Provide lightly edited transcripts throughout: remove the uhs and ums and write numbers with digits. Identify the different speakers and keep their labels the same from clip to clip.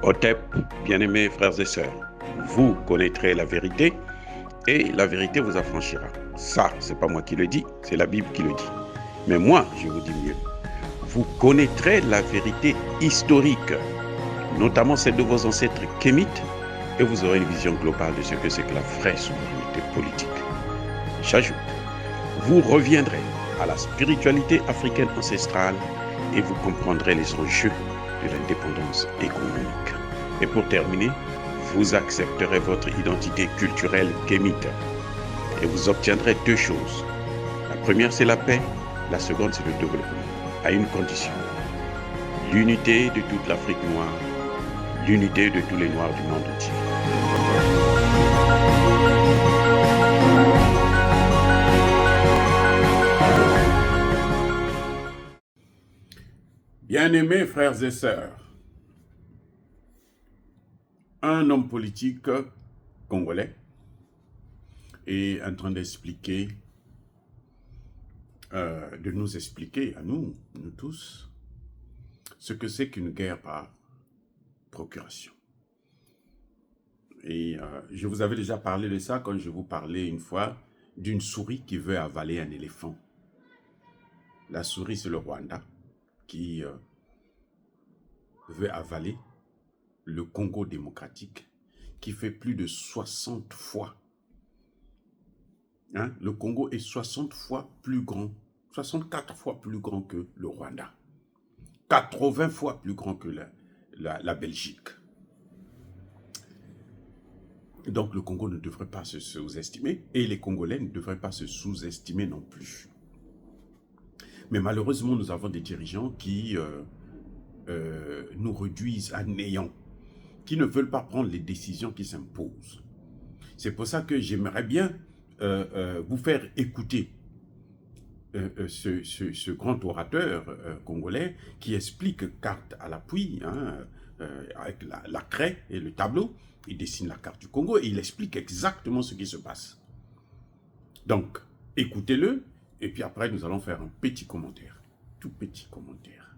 Speaker 1: Otep, bien-aimés frères et sœurs, vous connaîtrez la vérité et la vérité vous affranchira. Ça, c'est pas moi qui le dis, c'est la Bible qui le dit. Mais moi, je vous dis mieux. Vous connaîtrez la vérité historique, notamment celle de vos ancêtres kémites, et vous aurez une vision globale de ce que c'est que la vraie souveraineté politique. J'ajoute, vous reviendrez à la spiritualité africaine ancestrale et vous comprendrez les enjeux de l'indépendance économique. Et pour terminer, vous accepterez votre identité culturelle kémite et vous obtiendrez deux choses. La première, c'est la paix. La seconde, c'est le développement, à une condition. L'unité de toute l'Afrique noire, l'unité de tous les Noirs du monde entier. Bien-aimés frères et sœurs, un homme politique congolais est en train d'expliquer, de nous expliquer à nous tous, ce que c'est qu'une guerre par procuration. Et je vous avais déjà parlé de ça quand je vous parlais une fois d'une souris qui veut avaler un éléphant. La souris, c'est le Rwanda qui veut avaler le Congo démocratique, qui fait plus de 60 fois. Le Congo est 60 fois plus grand, 64 fois plus grand que le Rwanda, 80 fois plus grand que la Belgique. Donc le Congo ne devrait pas se sous-estimer, et les Congolais ne devraient pas se sous-estimer non plus. Mais malheureusement, nous avons des dirigeants qui nous réduisent à néant, qui ne veulent pas prendre les décisions qui s'imposent. C'est pour ça que j'aimerais bien vous faire écouter ce grand orateur congolais qui explique carte à l'appui, avec la craie et le tableau. Il dessine la carte du Congo et il explique exactement ce qui se passe. Donc, écoutez-le, et puis après, nous allons faire un petit commentaire. Tout petit commentaire.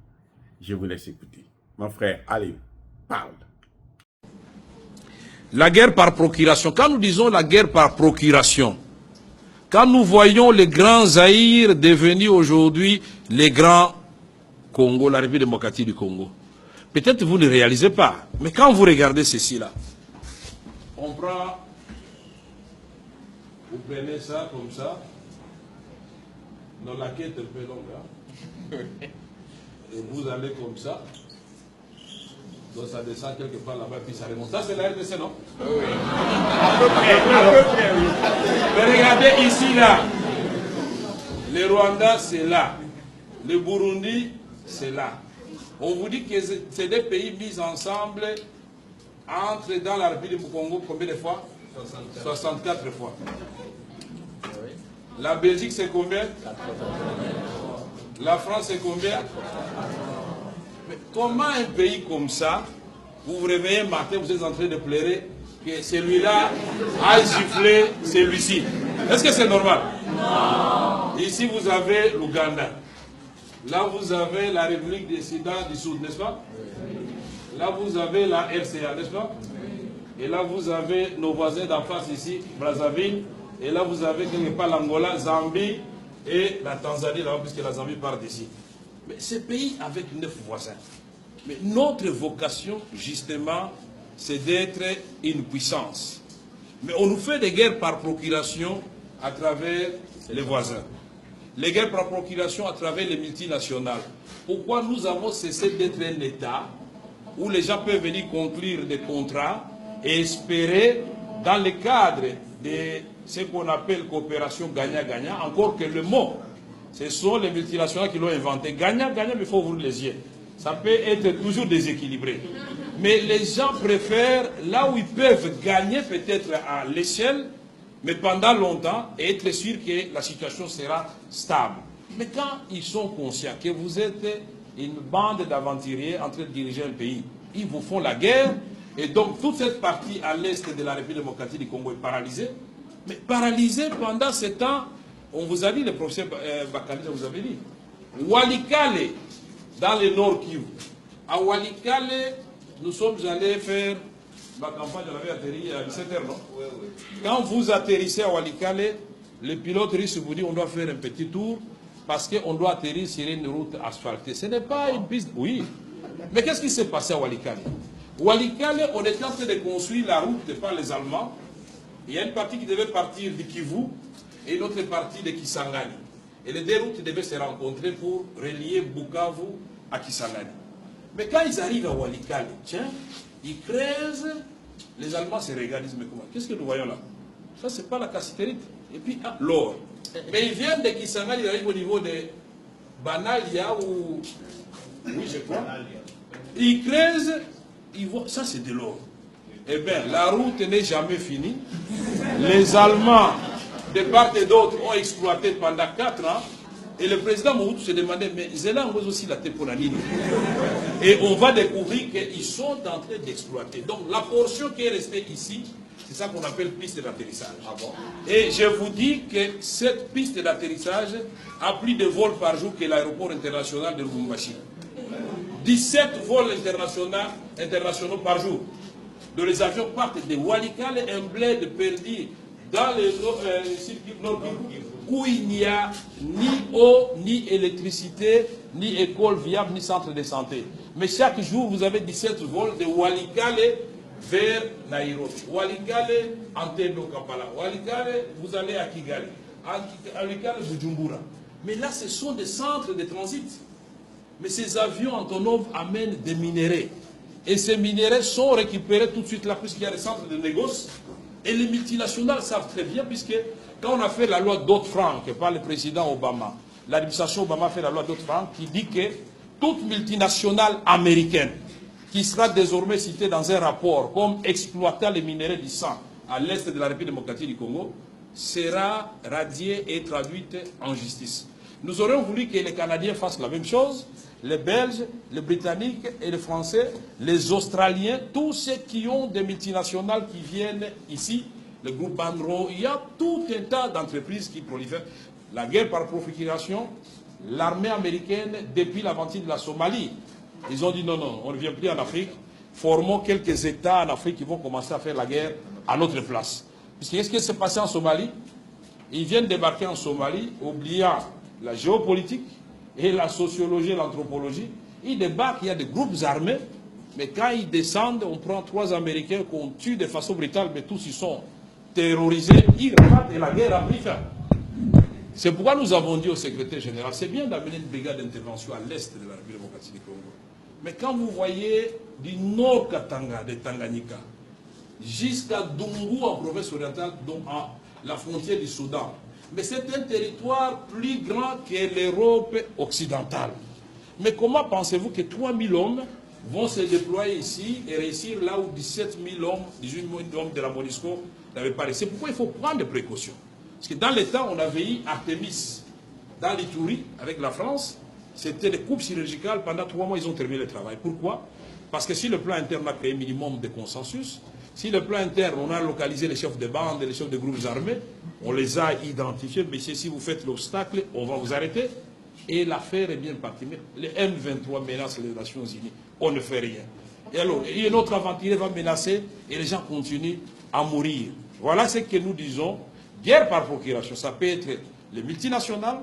Speaker 1: Je vous laisse écouter. Mon frère, allez, parle.
Speaker 2: La guerre par procuration. Quand nous disons la guerre par procuration, quand nous voyons les grands Zaïre devenir aujourd'hui les grands Congo, la République démocratique du Congo, peut-être vous ne réalisez pas, mais quand vous regardez ceci-là, on prend, vous prenez ça comme ça, dans la quête un peu longue, et vous allez comme ça, donc ça descend quelque part là-bas, puis ça remonte. Ça, c'est la RDC, non? Oui. À peu près, oui. Mais regardez ici, là. Le Rwanda, c'est là. Le Burundi, c'est là. On vous dit que c'est des pays mis ensemble, entrent dans la République du Congo combien de fois? 64 fois. La Belgique, c'est combien? La France, c'est combien? Mais comment un pays comme ça, vous vous réveillez un matin, vous êtes en train de pleurer que celui-là a giflé celui-ci? Est-ce que c'est normal? Non. Ici, vous avez l'Ouganda. Là, vous avez la République des Soudan du Sud, n'est-ce pas? Là, vous avez la RCA, n'est-ce pas? Et là, vous avez nos voisins d'en face ici, Brazzaville. Et là, vous avez quelque part l'Angola, Zambie et la Tanzanie, là, puisque la Zambie part d'ici. Mais ces pays avec 9 voisins. Mais notre vocation, justement, c'est d'être une puissance. Mais on nous fait des guerres par procuration à travers les voisins. Les guerres par procuration à travers les multinationales. Pourquoi nous avons cessé d'être un État où les gens peuvent venir conclure des contrats et espérer, dans le cadre de ce qu'on appelle coopération gagnant-gagnant, encore que le mot, ce sont les multinationales qui l'ont inventé. Gagnant-gagnant, mais il faut ouvrir les yeux. Ça peut être toujours déséquilibré. Mais les gens préfèrent là où ils peuvent gagner peut-être à l'échelle, mais pendant longtemps, et être sûr que la situation sera stable. Mais quand ils sont conscients que vous êtes une bande d'aventuriers en train de diriger un pays, ils vous font la guerre, et donc toute cette partie à l'est de la République démocratique du Congo est paralysée. Mais paralysée pendant ce temps, on vous a dit, le professeur Bakali, vous avez dit, Walikale, dans le nord Kivu, à Walikale, nous sommes allés faire ma campagne, on avait atterri à 17h, non? Oui, oui. Quand vous atterrissez à Walikale, le pilote russe vous dit on doit faire un petit tour parce qu'on doit atterrir sur une route asphaltée. Ce n'est pas une piste, oui. Mais qu'est-ce qui s'est passé à Walikale? Walikale, on était en train de construire la route par les Allemands. Il y a une partie qui devait partir de Kivu et une autre partie de Kisangani. Et les deux routes devaient se rencontrer pour relier Bukavu à Kisangani. Mais quand ils arrivent à Walikale, tiens, ils creusent, les Allemands se regardent, ils disent, mais comment? Qu'est-ce que nous voyons là? Ça, c'est pas la cassiterite. Et puis, ah, l'or. Mais ils viennent de Kisangani, ils arrivent au niveau de Banalia ou... Oui, je crois. Ils creusent, ils voient, ça c'est de l'or. Eh bien, la route n'est jamais finie. Les Allemands, de part et d'autre, ont exploité pendant 4 ans. Et le président Mobutu se demandait, mais Zélan pose aussi la Teponanine. Et on va découvrir qu'ils sont en train d'exploiter. Donc la portion qui est restée ici, c'est ça qu'on appelle piste d'atterrissage. Ah bon? Et je vous dis que cette piste d'atterrissage a plus de vols par jour que l'aéroport international de Lubumbashi. 17 vols internationaux par jour. De les avions partent de Walikale, un bled perdu dans le circuit nord où il n'y a ni eau, ni électricité, ni école viable, ni centre de santé. Mais chaque jour, vous avez 17 vols de Walikale vers Nairobi. Walikale, Entebbe Kampala. Walikale, vous allez à Kigali. Walikale, Bujumbura. Mais là, ce sont des centres de transit. Mais ces avions Antonov amènent des minéraux. Et ces minéraux sont récupérés tout de suite là, puisqu'il y a des centres de négoce. Et les multinationales savent très bien, puisque quand on a fait la loi Dodd-Frank par le président Obama, l'administration Obama a fait la loi Dodd-Frank qui dit que toute multinationale américaine qui sera désormais citée dans un rapport comme exploitant les minéraux du sang à l'est de la République démocratique du Congo sera radiée et traduite en justice. Nous aurions voulu que les Canadiens fassent la même chose, les Belges, les Britanniques et les Français, les Australiens, tous ceux qui ont des multinationales qui viennent ici, le groupe Banro, il y a tout un tas d'entreprises qui prolifèrent. La guerre par procuration, l'armée américaine, depuis l'aventure de la Somalie, ils ont dit non, non, on ne vient plus en Afrique, formons quelques États en Afrique qui vont commencer à faire la guerre à notre place. Puisque qu'est-ce qui s'est passé en Somalie? Ils viennent débarquer en Somalie, oubliant la géopolitique et la sociologie et l'anthropologie. Ils débarquent, il y a des groupes armés, mais quand ils descendent, on prend 3 Américains qu'on tue de façon brutale, mais tous ils sont terrorisés, ils repartent et la guerre a pris fin. C'est pourquoi nous avons dit au secrétaire général, c'est bien d'amener une brigade d'intervention à l'est de la République démocratique du Congo. Mais quand vous voyez du nord Katanga, de Tanganyika, jusqu'à Dungu en province orientale, donc à la frontière du Soudan, mais c'est un territoire plus grand que l'Europe occidentale. Mais comment pensez-vous que 3000 hommes vont se déployer ici et réussir là où 17 000 hommes, 18 000 hommes de la MONUSCO n'avaient pas réussi? C'est pourquoi il faut prendre des précautions. Parce que dans l'État, on avait eu Artemis dans l'Ituri avec la France. C'était des coupes chirurgicales. Pendant 3 mois, ils ont terminé le travail. Pourquoi? Parce que si le plan interne a créé un minimum de consensus, si le plan interne, on a localisé les chefs de bande et les chefs de groupes armés, on les a identifiés, mais si vous faites l'obstacle, on va vous arrêter. Et l'affaire est bien partie. Mais les M23 menacent les Nations Unies. On ne fait rien. Et alors, et notre aventurier va menacer et les gens continuent à mourir. Voilà ce que nous disons. Guerre par procuration, ça peut être les multinationales,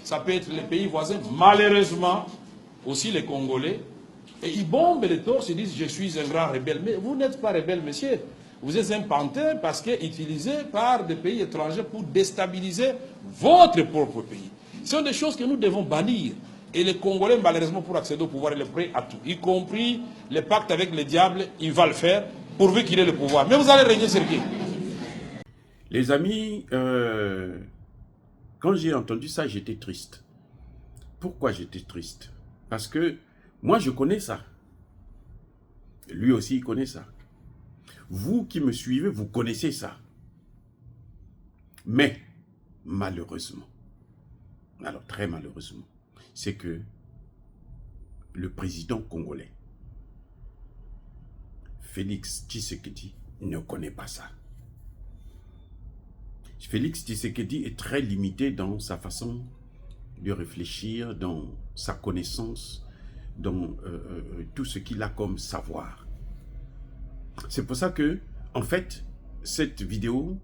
Speaker 2: ça peut être les pays voisins, malheureusement aussi les Congolais. Et ils bombent les torses, ils disent je suis un grand rebelle. Mais vous n'êtes pas rebelle, monsieur. Vous êtes un pantin parce que utilisé par des pays étrangers pour déstabiliser votre propre pays. Ce sont des choses que nous devons bannir. Et les Congolais, malheureusement, pour accéder au pouvoir, ils sont prêts à tout. Y compris le pacte avec le diable, il va le faire pourvu qu'il ait le pouvoir. Mais vous allez régner sur qui?
Speaker 1: Les amis, quand j'ai entendu ça, j'étais triste. Pourquoi j'étais triste? Parce que moi, je connais ça. Lui aussi, il connaît ça. Vous qui me suivez, vous connaissez ça. Mais, malheureusement, alors très malheureusement, c'est que le président congolais, Félix Tshisekedi, ne connaît pas ça. Félix Tshisekedi est très limité dans sa façon de réfléchir, dans sa connaissance, dans tout ce qu'il a comme savoir. C'est pour ça que, en fait, cette vidéo,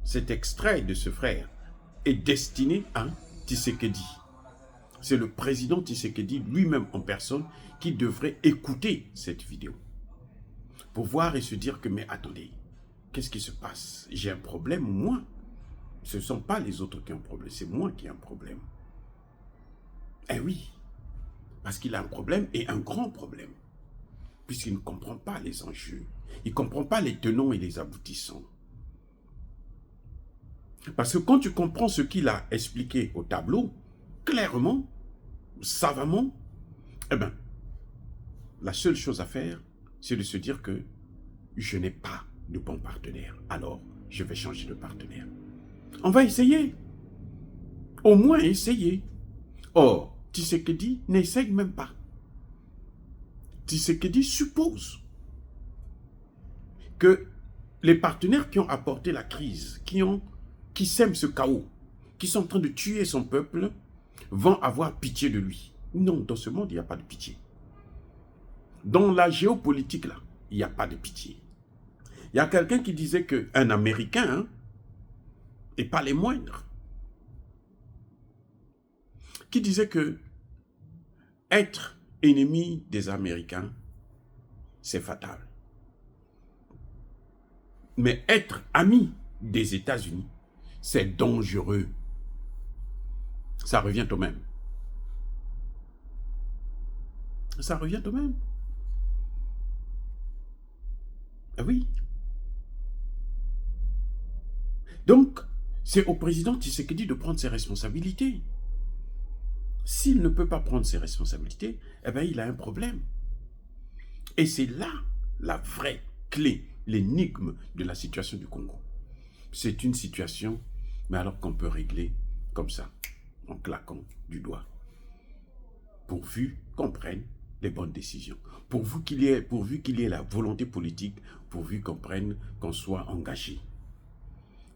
Speaker 1: cet extrait de ce frère est destiné à Tshisekedi. C'est le président Tshisekedi lui-même en personne qui devrait écouter cette vidéo pour voir et se dire que, mais attendez, qu'est-ce qui se passe? J'ai un problème, moi. Ce ne sont pas les autres qui ont un problème, c'est moi qui ai un problème. Eh oui, parce qu'il a un problème et un grand problème, puisqu'il ne comprend pas les enjeux, il ne comprend pas les tenants et les aboutissants. Parce que quand tu comprends ce qu'il a expliqué au tableau, clairement, savamment, eh bien, la seule chose à faire, c'est de se dire que je n'ai pas de bon partenaire. Alors, je vais changer de partenaire. On va essayer. Au moins essayer. Or, Tshisekedi n'essaye même pas. Tshisekedi suppose que les partenaires qui ont apporté la crise, qui sèment ce chaos, qui sont en train de tuer son peuple, vont avoir pitié de lui. Non, dans ce monde, il n'y a pas de pitié. Dans la géopolitique, là, il n'y a pas de pitié. Il y a quelqu'un qui disait qu'un Américain, et pas les moindres, qui disait que être ennemi des Américains, c'est fatal. Mais être ami des États-Unis, c'est dangereux. Ça revient au même. Ça revient au même. Ah oui. Donc, c'est au président Tshisekedi de prendre ses responsabilités. S'il ne peut pas prendre ses responsabilités, eh bien, il a un problème. Et c'est là la vraie clé, l'énigme de la situation du Congo. C'est une situation, mais alors qu'on peut régler comme ça, en claquant du doigt. Pourvu qu'on prenne les bonnes décisions. Pourvu qu'il y ait la volonté politique, pourvu qu'on soit engagé.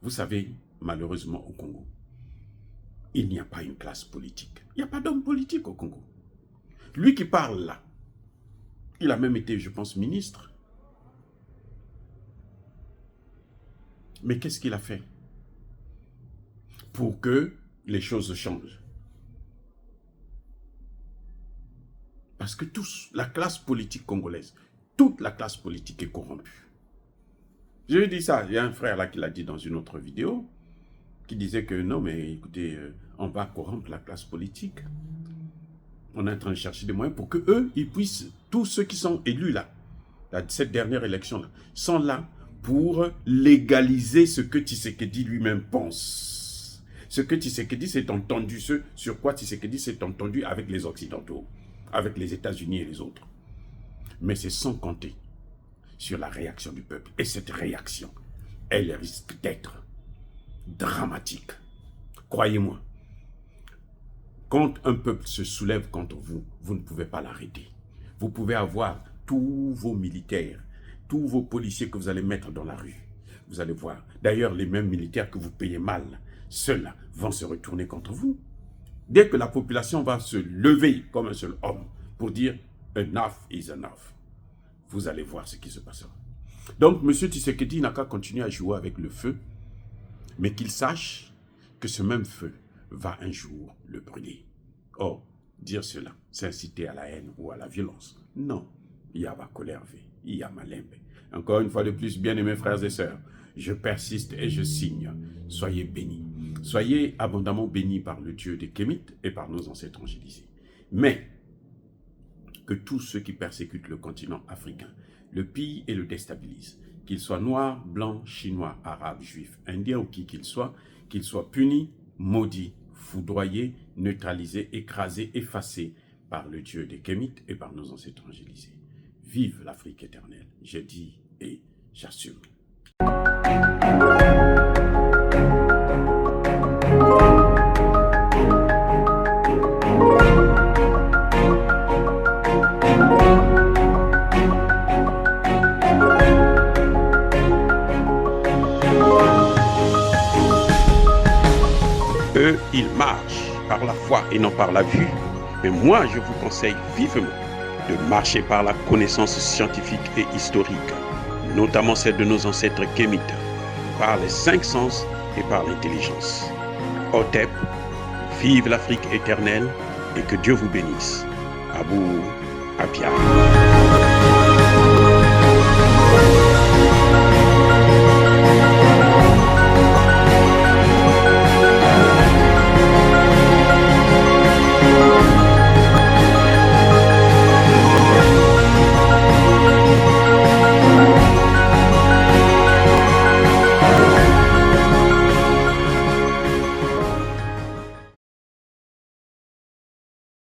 Speaker 1: Vous savez, malheureusement au Congo, il n'y a pas une classe politique. Il n'y a pas d'homme politique au Congo. Lui qui parle là, il a même été, je pense, ministre. Mais qu'est-ce qu'il a fait pour que les choses changent? Parce que la classe politique congolaise, toute la classe politique est corrompue. Je lui dis ça, il y a un frère là qui l'a dit dans une autre vidéo, qui disait que non, mais écoutez, on va corrompre la classe politique. On est en train de chercher des moyens pour que eux, ils puissent, tous ceux qui sont élus là, cette dernière élection là, sont là pour légaliser ce que Tshisekedi lui-même pense. Ce que Tshisekedi s'est entendu, ce sur quoi Tshisekedi s'est entendu avec les Occidentaux, avec les États-Unis et les autres. Mais c'est sans compter sur la réaction du peuple. Et cette réaction, elle risque d'être dramatique. Croyez-moi, quand un peuple se soulève contre vous, vous ne pouvez pas l'arrêter. Vous pouvez avoir tous vos militaires, tous vos policiers que vous allez mettre dans la rue. Vous allez voir. D'ailleurs, les mêmes militaires que vous payez mal, ceux-là vont se retourner contre vous. Dès que la population va se lever comme un seul homme pour dire « enough is enough », vous allez voir ce qui se passera. Donc, M. Tshisekedi n'a qu'à continuer à jouer avec le feu, mais qu'il sache que ce même feu va un jour le brûler. Or, dire cela, c'est inciter à la haine ou à la violence. Non, il y a ma colère, il y a ma limbe. Encore une fois de plus, bien-aimés frères et sœurs, je persiste et je signe. Soyez bénis. Soyez abondamment bénis par le Dieu des Kémites et par nos ancêtres angélisés. Mais, que tous ceux qui persécutent le continent africain le pillent et le déstabilisent, qu'ils soient noirs, blancs, chinois, arabes, juifs, indiens ou qui qu'ils soient punis, maudits, foudroyés, neutralisés, écrasés, effacés par le Dieu des Kémites et par nos ancêtres angélisés. Vive l'Afrique éternelle, j'ai dit et j'assume.
Speaker 2: Eux, ils marchent par la foi et non par la vue. Mais moi, je vous conseille vivement
Speaker 1: de marcher par la connaissance scientifique et historique, notamment celle de nos ancêtres kémites, par les 5 sens et par l'intelligence. Otep, vive l'Afrique éternelle et que Dieu vous bénisse. Abou Apia.